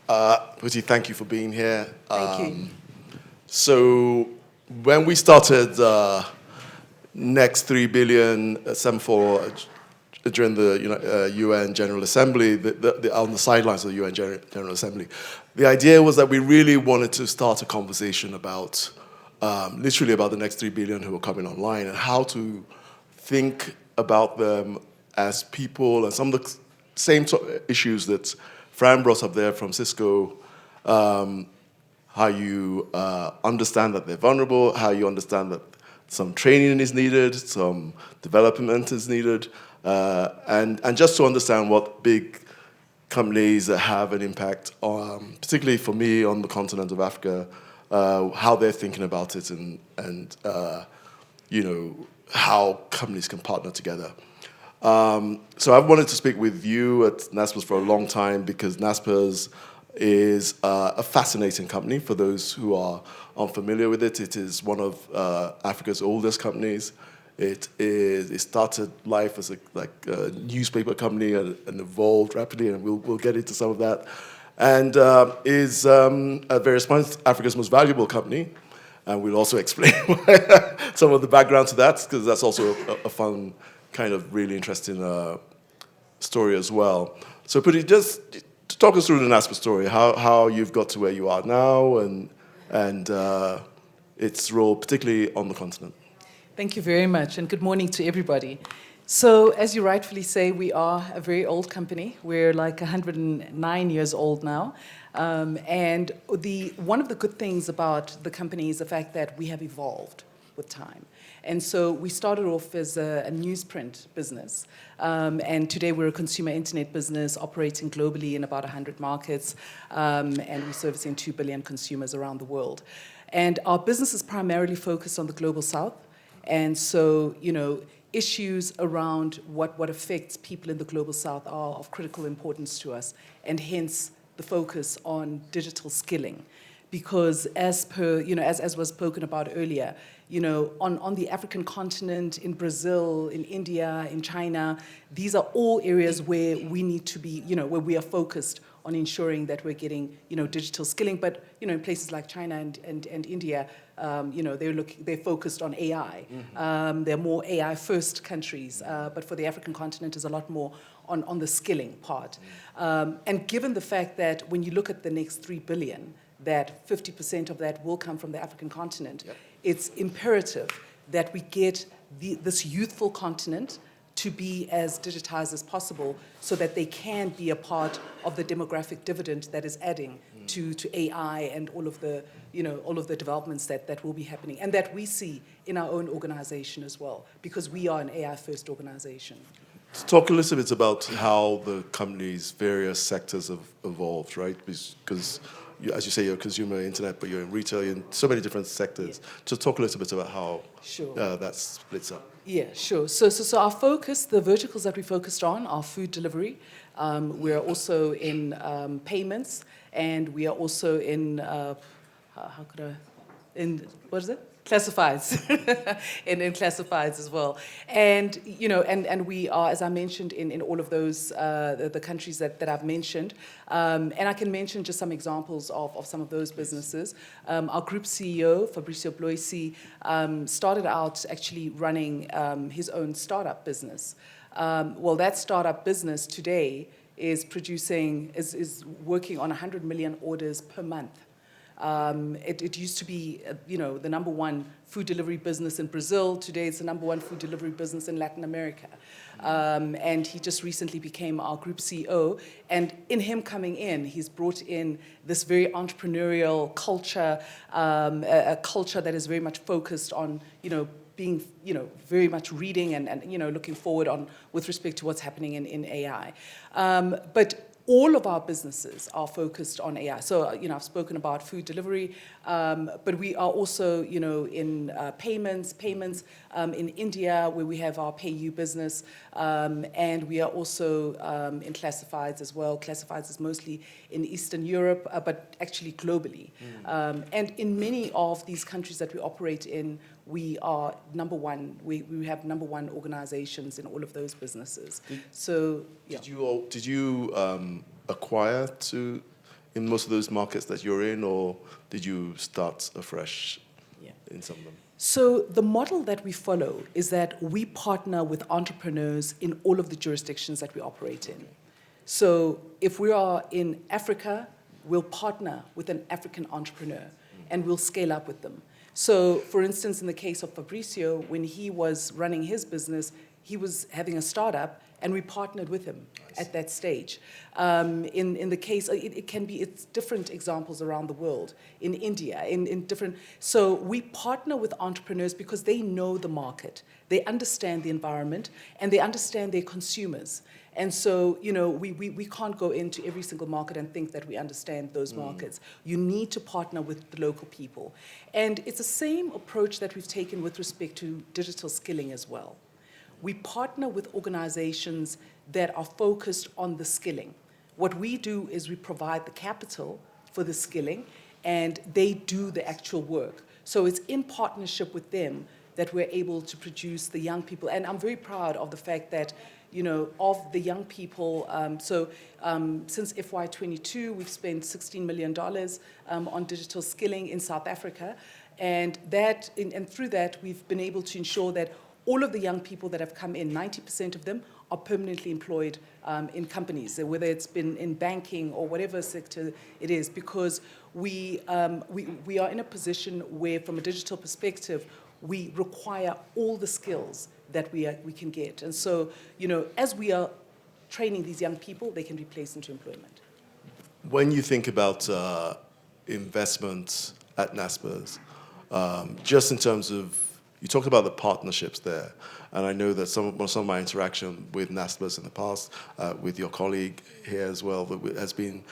Phuthi, thank you for being here. Thank you. So when we started Next 3 billion Semafor during the UN General Assembly, on the sidelines of the UN General Assembly, the idea was that we really wanted to start a conversation about, literally about the next 3 billion who are coming online and how to think about them as people and some of the same sort of issues that Fran brought up there from Cisco, how you understand that they're vulnerable, how you understand that some training is needed, some development is needed, and just to understand what big companies that have an impact on, particularly for me on the continent of Africa, how they're thinking about it and how companies can partner together. So I've wanted to speak with you at Naspers for a long time because Naspers is a fascinating company for those who are unfamiliar with it. It is one of Africa's oldest companies. It started life as a newspaper company and evolved rapidly, and we'll get into some of that. And is at various points Africa's most valuable company. And we'll also explain some of the background to that, because that's also a fun, kind of really interesting story as well. So Phuthi, just talk us through the Naspers story, how you've got to where you are now and its role, particularly on the continent. Thank you very much, and good morning to everybody. So, as you rightfully say, we are a very old company. We're like 109 years old now. And one of the good things about the company is the fact that we have evolved with time. And so we started off as a newsprint business. And today we're a consumer internet business operating globally in about 100 markets. And we're servicing 2 billion consumers around the world. And our business is primarily focused on the global south. And so, issues around what affects people in the global south are of critical importance to us, and hence the focus on digital skilling. Because as was spoken about earlier, on the African continent, in Brazil, in India, in China, these are all areas where we need to be, where we are focused on ensuring that we're getting, digital skilling. But, in places like China and India, they're focused on AI. Mm-hmm. They're more AI-first countries, but for the African continent, is a lot more on the skilling part. And given the fact that when you look at the next 3 billion, that 50% of that will come from the African continent, yep, it's imperative that we get this youthful continent to be as digitized as possible so that they can be a part of the demographic dividend that is adding to AI and all of the developments that will be happening and that we see in our own organization as well, because we are an AI-first organization. Talk a little bit about how the company's various sectors have evolved, right? Because as you say, you're a consumer internet, but you're in retail, you're in so many different sectors. Yeah. Just talk a little bit about how that splits up. Yeah, sure. So our focus, the verticals that we focused on are food delivery. We are also in payments, and we are also in, what is it? Classifieds, and in classifieds as well. And, and we are, as I mentioned, in all of those, the countries that I've mentioned. And I can mention just some examples of some of those businesses. Our group CEO, Fabrizio Bloisi, started out actually running his own startup business. Well, that startup business today is working on 100 million orders per month. It used to be, the number one food delivery business in Brazil. Today, it's the number one food delivery business in Latin America. And he just recently became our group CEO. And in him coming in, he's brought in this very entrepreneurial culture, a culture that is very much focused on, being, very much reading and looking forward with respect to what's happening in AI. But all of our businesses are focused on AI. So, I've spoken about food delivery, but we are also, in payments in India, where we have our PayU business, and we are also in classifieds as well. Classifieds is mostly in Eastern Europe, but actually globally. And in many of these countries that we operate in, we are number one. We have number one organizations in all of those businesses. Did you acquire to in most of those markets that you're in, or did you start afresh in some of them? So the model that we follow is that we partner with entrepreneurs in all of the jurisdictions that we operate in. So if we are in Africa, we'll partner with an African entrepreneur and we'll scale up with them. So for instance, in the case of Fabricio, when he was running his business, he was having a startup and we partnered with him at that stage. In the case, it's different examples around the world, in India, in different, so we partner with entrepreneurs because they know the market, they understand the environment, and they understand their consumers. And so, we can't go into every single market and think that we understand those markets. You need to partner with the local people. And it's the same approach that we've taken with respect to digital skilling as well. We partner with organizations that are focused on the skilling. What we do is we provide the capital for the skilling, and they do the actual work. So it's in partnership with them that we're able to produce the young people. And I'm very proud of the fact that, of the young people, since FY22, we've spent $16 million on digital skilling in South Africa. And through that, we've been able to ensure that all of the young people that have come in, 90% of them are permanently employed in companies, whether it's been in banking or whatever sector it is, because we are in a position where, from a digital perspective, we require all the skills that we can get. And so, as we are training these young people, they can be placed into employment. When you think about investment at Naspers, just in terms of, you talked about the partnerships there, and I know that some of my interaction with Naspers in the past, with your colleague here as well, has been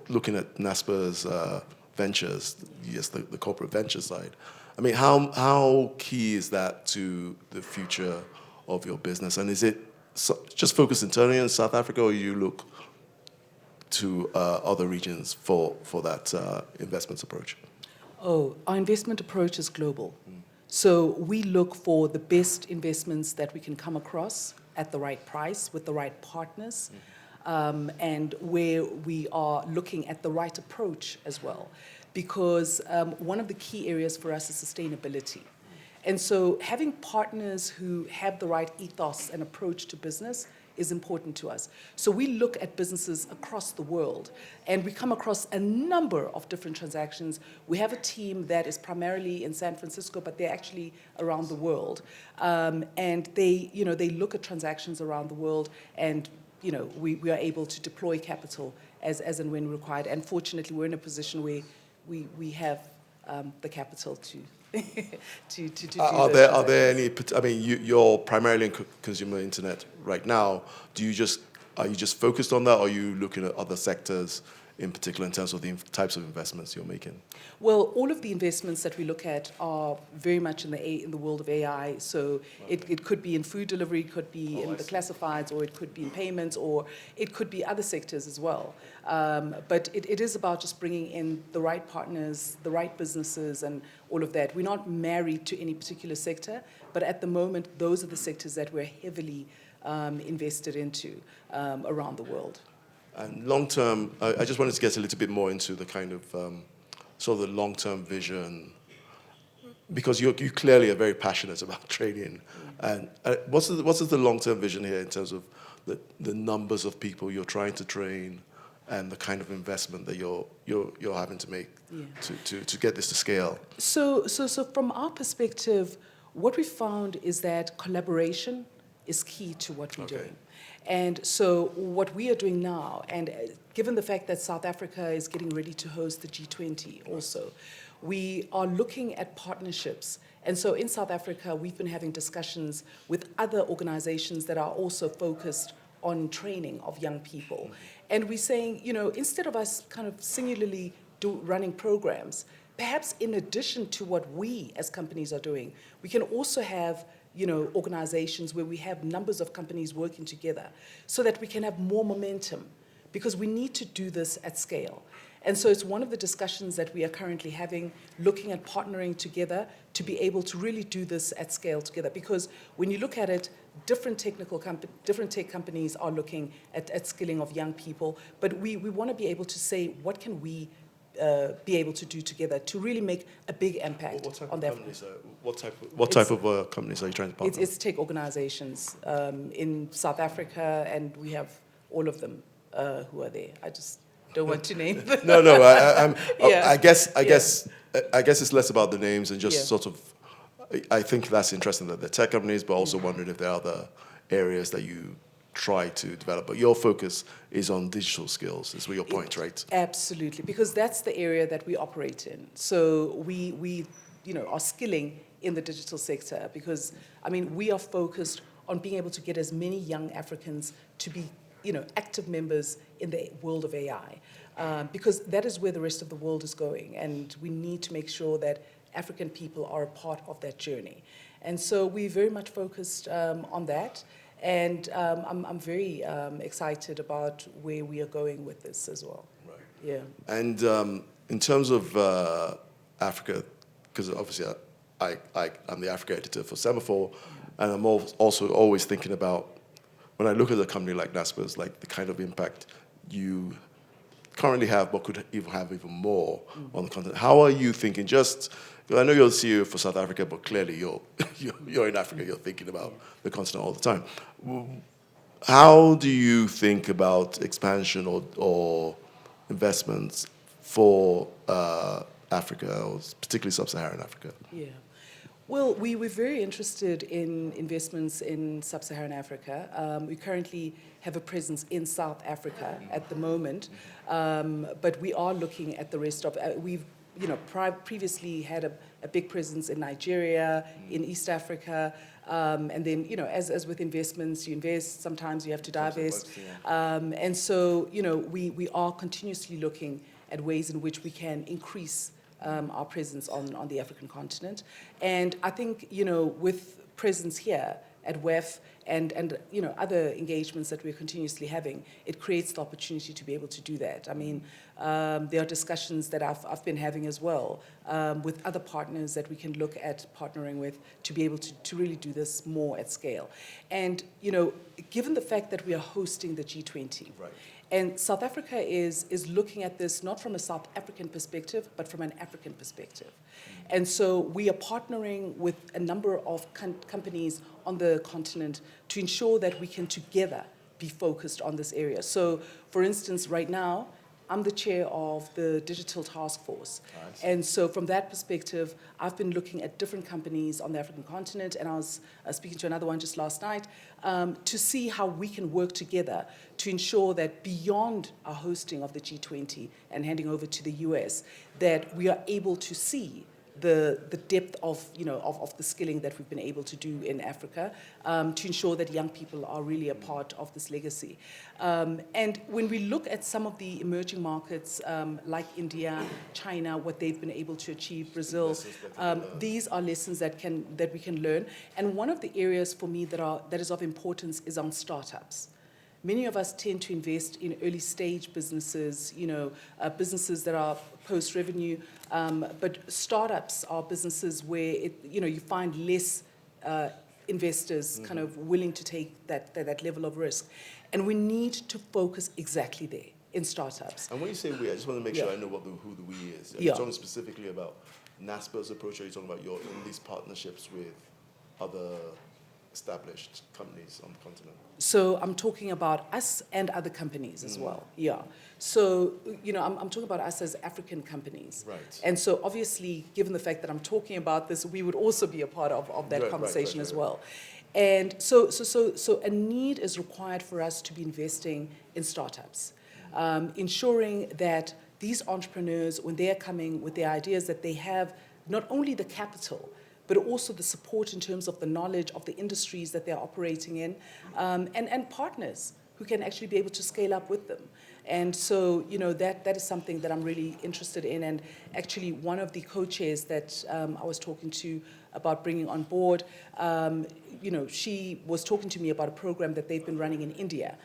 looking at Naspers ventures, yes, the corporate venture side. I mean, how key is that to the future of your business? And is it just focused internally in South Africa, or you look to other regions for that investments approach? Oh, our investment approach is global. So we look for the best investments that we can come across at the right price with the right partners, and where we are looking at the right approach as well. Because one of the key areas for us is sustainability. And so having partners who have the right ethos and approach to business is important to us. So we look at businesses across the world, and we come across a number of different transactions. We have a team that is primarily in San Francisco, but they're actually around the world. And they look at transactions around the world, and we are able to deploy capital as and when required. And fortunately, we're in a position where we have the capital to do are there any? I mean, you're primarily in consumer internet right now. Are you just focused on that, or are you looking at other sectors in particular in terms of the types of investments you're making? Well, all of the investments that we look at are very much in the world of AI. So it could be in food delivery, it could be in the classifieds, or it could be in payments, or it could be other sectors as well. But it is about just bringing in the right partners, the right businesses, and all of that. We're not married to any particular sector, but at the moment, those are the sectors that we're heavily invested into around the world. And long term, I just wanted to get a little bit more into the kind of sort of the long-term vision, because you clearly are very passionate about training. And what's the long-term vision here in terms of the numbers of people you're trying to train, and the kind of investment that you're having to make to get this to scale? So from our perspective, what we found is that collaboration is key to what we're doing. And so what we are doing now, and given the fact that South Africa is getting ready to host the G20 also, we are looking at partnerships. And so in South Africa, we've been having discussions with other organizations that are also focused on training of young people. And we're saying, instead of us kind of singularly running programs, perhaps in addition to what we as companies are doing, we can also have organizations where we have numbers of companies working together so that we can have more momentum, because we need to do this at scale. And so it's one of the discussions that we are currently having, looking at partnering together to be able to really do this at scale together. Because when you look at it, different different tech companies are looking at skilling of young people, but we want to be able to say, what can we be able to do together to really make a big impact What type on of that. companies? What type of companies are you trying to partner with? It's tech organizations in South Africa, and we have all of them who are there. I just don't want to name them. No, Yeah. I guess it's less about the names and just Yeah. sort of. I think that's interesting that they're tech companies, but also wondering if there are other areas that you try to develop. But your focus is on digital skills, is your point, right? Absolutely, because that's the area that we operate in. So we are skilling in the digital sector because, I mean, we are focused on being able to get as many young Africans to be, active members in the world of AI, because that is where the rest of the world is going, and we need to make sure that African people are a part of that journey. And so we're very much focused on that. And I'm very excited about where we are going with this as well. Right. Yeah. And in terms of Africa, because obviously I'm the Africa editor for Semafor, and I'm also always thinking about, when I look at a company like Naspers, like the kind of impact you currently have, but could even have even more on the continent. How are you thinking? Just, I know you're the CEO for South Africa, but clearly you're in Africa. You're thinking about the continent all the time. How do you think about expansion or investments for Africa, or particularly sub-Saharan Africa? Yeah. Well, we're very interested in investments in sub-Saharan Africa. We currently have a presence in South Africa at the moment, but we are looking at the rest of. We've previously had a big presence in Nigeria, in East Africa, and then as with investments, you invest. Sometimes you have to divest, and so we are continuously looking at ways in which we can increase our presence on the African continent. And I think, with presence here at WEF and other engagements that we're continuously having, it creates the opportunity to be able to do that. I mean, there are discussions that I've been having as well with other partners that we can look at partnering with to be able to really do this more at scale. And, given the fact that we are hosting the G20, right. And South Africa is looking at this not from a South African perspective, but from an African perspective. And so we are partnering with a number of companies on the continent to ensure that we can together be focused on this area. So, for instance, right now, I'm the chair of the Digital Task Force. Nice. And so from that perspective, I've been looking at different companies on the African continent, and I was speaking to another one just last night, to see how we can work together to ensure that beyond our hosting of the G20 and handing over to the US, that we are able to see the depth of the skilling that we've been able to do in Africa, to ensure that young people are really a part of this legacy. And when we look at some of the emerging markets like India, China, what they've been able to achieve, Brazil, these are lessons that we can learn. And one of the areas for me that is of importance is on startups. Many of us tend to invest in early stage businesses, businesses that are post-revenue, but startups are businesses where you find less investors kind of willing to take that level of risk. And we need to focus exactly there in startups. And when you say we, I just want to make sure I know who the we is. Are you talking specifically about Naspers' approach, or are you talking about in these partnerships with other established companies on the continent? So I'm talking about us and other companies as well. Yeah. So, I'm talking about us as African companies. Right. And so obviously, given the fact that I'm talking about this, we would also be a part of that conversation as well. And so a need is required for us to be investing in startups, ensuring that these entrepreneurs, when they are coming with their ideas, that they have not only the capital, but also the support in terms of the knowledge of the industries that they're operating in, and partners who can actually be able to scale up with them. And so, that is something that I'm really interested in. And actually, one of the co-chairs that I was talking to about bringing on board, she was talking to me about a program that they've been running in India,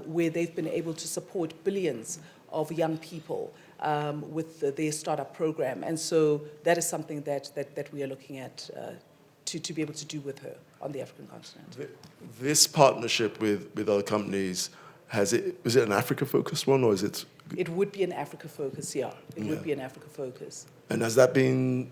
where they've been able to support billions of young people their startup program. And so that is something that we are looking at to be able to do with her on the African continent. This partnership with other companies, is it an Africa-focused one, or is it? It would be an Africa focus, yeah. It would be an Africa focus. And has that been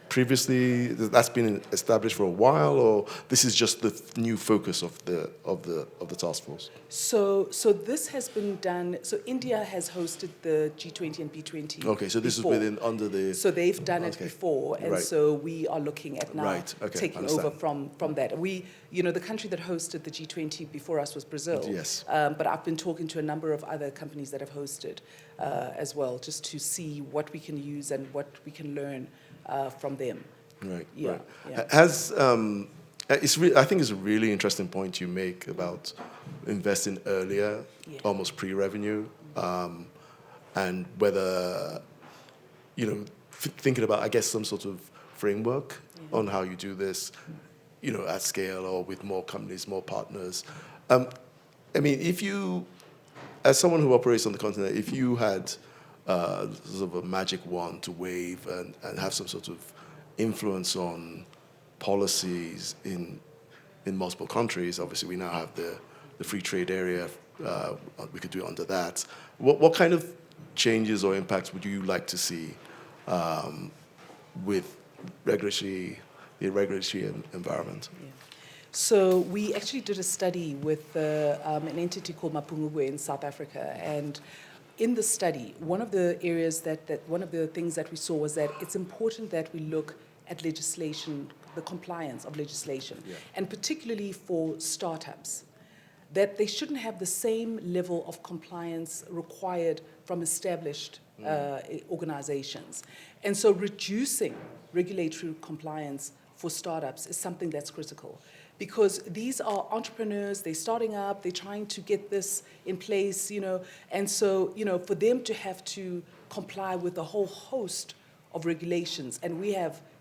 previously? That's been established for a while, or this is just the new focus of the task force? So this has been done. So India has hosted the G20 and B20. Okay, so this before. is under the. So they've done it before, and so we are looking at now taking over from that. We, the country that hosted the G20 before us was Brazil. Yes. But I've been talking to a number of other companies that have hosted as well, just to see what we can use and what we can learn from them. Right. Yeah. Right. Yeah. I think it's a really interesting point you make about investing earlier, almost pre-revenue, and whether, thinking about, I guess, some sort of framework on how you do this, at scale or with more companies, more partners. I mean, if you, as someone who operates on the continent, if you had sort of a magic wand to wave and have some sort of influence on policies in multiple countries. Obviously, we now have the free trade area. We could do it under that. What kind of changes or impacts would you like to see with the regulatory environment? Yeah. So we actually did a study with an entity called Mapungubwe in South Africa, and in the study, one of the areas one of the things that we saw was that it's important that we look at legislation, the compliance of legislation, and particularly for startups, that they shouldn't have the same level of compliance required from established organizations. And so reducing regulatory compliance for startups is something that's critical, because these are entrepreneurs, they're starting up, they're trying to get this in place, and so, for them to have to comply with a whole host of regulations, and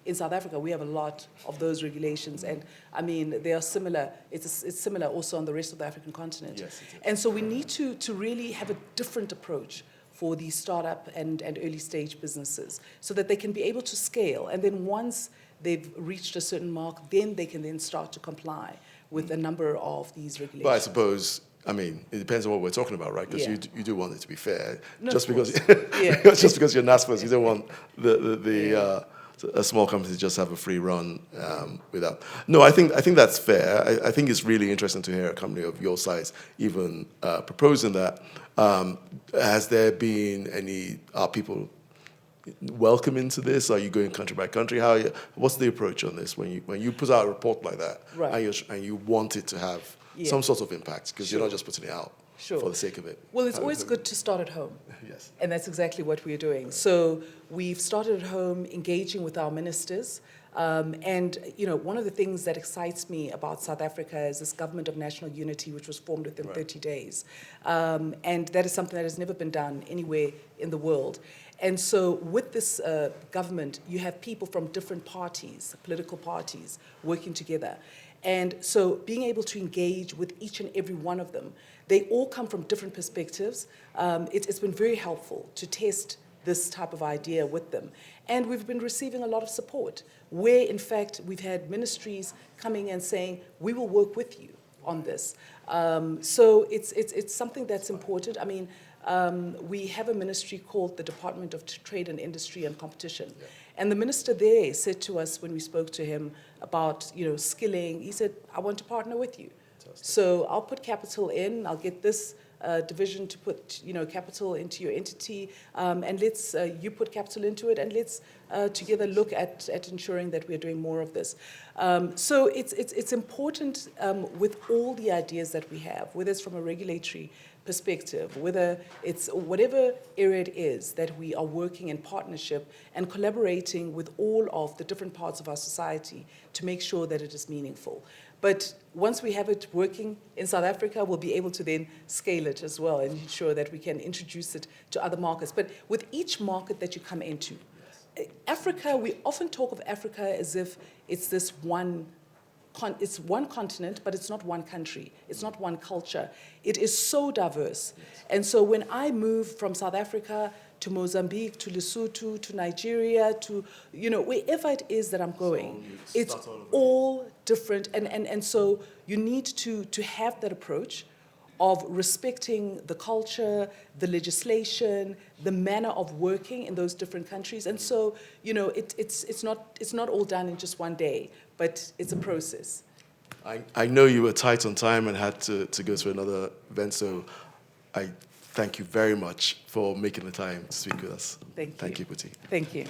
in South Africa, we have a lot of those regulations, and I mean, they are similar. It's similar also on the rest of the African continent. Yes, it is. And so we need to really have a different approach for these startup and early stage businesses, so that they can be able to scale. And then once they've reached a certain mark, then they can then start to comply with a number of these regulations. But I suppose, it depends on what we're talking about, right? Because you do want it to be fair. No, just because just because you're Naspers, you don't want a small company to just have a free run without. No, I think that's fair. I think it's really interesting to hear a company of your size even proposing that. Has there been are people welcome into this? Are you going country by country? What's the approach on this when you put out a report like that, and you want it to have some sort of impact, because you're not just putting it out for the sake of it? Well, it's always good to start at home. Yes. And that's exactly what we're doing. So we've started at home, engaging with our ministers. And one of the things that excites me about South Africa is this government of national unity, which was formed within 30 days. And that is something that has never been done anywhere in the world. And so with this government, you have people from different parties, political parties, working together. And so being able to engage with each and every one of them, they all come from different perspectives. It's been very helpful to test this type of idea with them. And we've been receiving a lot of support, where in fact we've had ministries coming and saying, we will work with you on this. So it's something that's important. We have a ministry called the Department of Trade and Industry and Competition. Yeah. And the minister there said to us when we spoke to him about, skilling, he said, I want to partner with you. Fantastic. So I'll put capital in, I'll get this division to put, capital into your entity, and let's, you put capital into it, and let's together look at ensuring that we're doing more of this. So it's important with all the ideas that we have, whether it's from a regulatory perspective, whether it's whatever area it is that we are working in partnership and collaborating with all of the different parts of our society to make sure that it is meaningful. But once we have it working in South Africa, we'll be able to then scale it as well and ensure that we can introduce it to other markets. But with each market that you come into, Africa, we often talk of Africa as if it's this it's one continent, but it's not one country. It's not one culture. It is so diverse. Yes. And so when I moved from South Africa to Mozambique, to Lesotho, to Nigeria, to, wherever it is that I'm going, it's all different. And so you need to have that approach of respecting the culture, the legislation, the manner of working in those different countries. And so, it's not all done in just one day, but it's a process. I know you were tight on time and had to go to another event, so I thank you very much for making the time to speak with us. Thank you. Thank you, Phuthi. Thank you.